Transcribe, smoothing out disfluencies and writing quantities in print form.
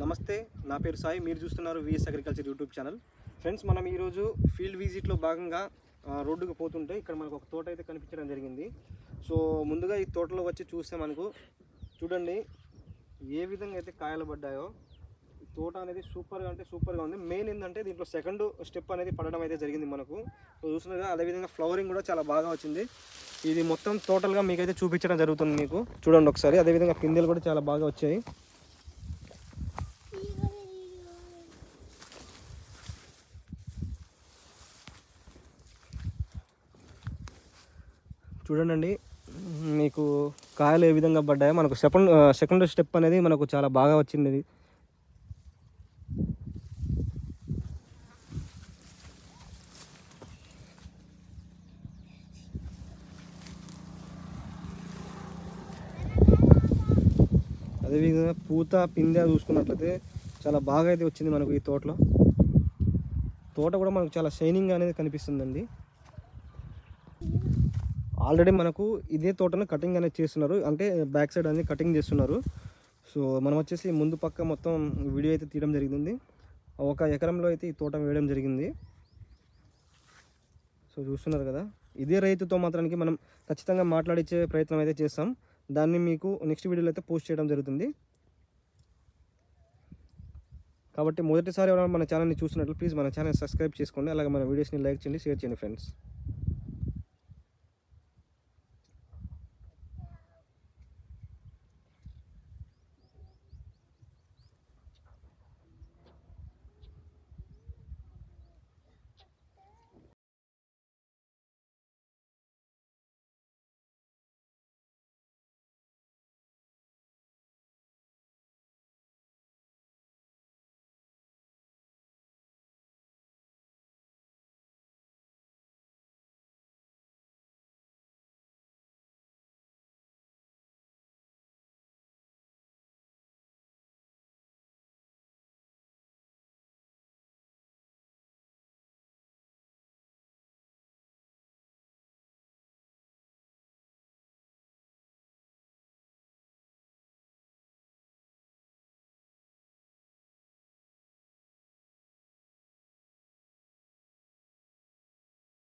నమస్తే, నా పేరు సాయి. మీరు చూస్తున్నారు VS agriculture YouTube channel. Friends, మనం ఈరోజు ఫీల్డ్ విజిట్లో భాగంగా రోడ్డుకు పోతుంటే ఇక్కడ మనకు ఒక తోట అయితే కనిపించడం జరిగింది. సో ముందుగా ఈ తోటలో వచ్చి చూస్తే మనకు చూడండి ఏ విధంగా అయితే కాయలు పడ్డాయో. ఈ తోట అనేది సూపర్గా అంటే సూపర్గా ఉంది. మెయిన్ ఏంటంటే దీంట్లో సెకండ్ స్టెప్ అనేది పడడం అయితే జరిగింది మనకు. సో చూస్తున్నారుగా, అదేవిధంగా ఫ్లవరింగ్ కూడా చాలా బాగా వచ్చింది. ఇది మొత్తం టోటల్గా మీకైతే చూపించడం జరుగుతుంది. మీకు చూడండి ఒకసారి. అదేవిధంగా పిందెలు కూడా చాలా బాగా వచ్చాయి. చూడండి మీకు కాయలు ఏ విధంగా పడ్డాయో. మనకు సెకండ్ స్టెప్ అనేది మనకు చాలా బాగా వచ్చింది. అదేవిధంగా పూత పిందె చూసుకున్నట్లయితే చాలా బాగా అయితే వచ్చింది మనకు. ఈ తోట కూడా మనకు చాలా షైనింగ్ అనేది కనిపిస్తుందండి. ఆల్రెడీ మనకు ఇదే తోటను కటింగ్ అనేది చేస్తున్నారు, అంటే బ్యాక్ సైడ్ అనేది కటింగ్ చేస్తున్నారు. సో మనం వచ్చేసి ముందు పక్క మొత్తం వీడియో అయితే తీయడం జరిగింది. 1 ఎకరంలో అయితే ఈ తోట వేయడం జరిగింది. సో చూస్తున్నారు కదా, ఇదే రైతుతో మాత్రానికి మనం ఖచ్చితంగా మాట్లాడించే ప్రయత్నం అయితే చేస్తాం. దాన్ని మీకు నెక్స్ట్ వీడియోలో అయితే పోస్ట్ చేయడం జరుగుతుంది. కాబట్టి మొదటిసారి ఎవరైనా మన ఛానల్ని చూస్తున్నట్లు ప్లీజ్ మన ఛానల్ సబ్స్క్రైబ్ చేసుకోండి. అలాగే మన వీడియోస్ని లైక్ చేయండి, షేర్ చేయండి ఫ్రెండ్స్.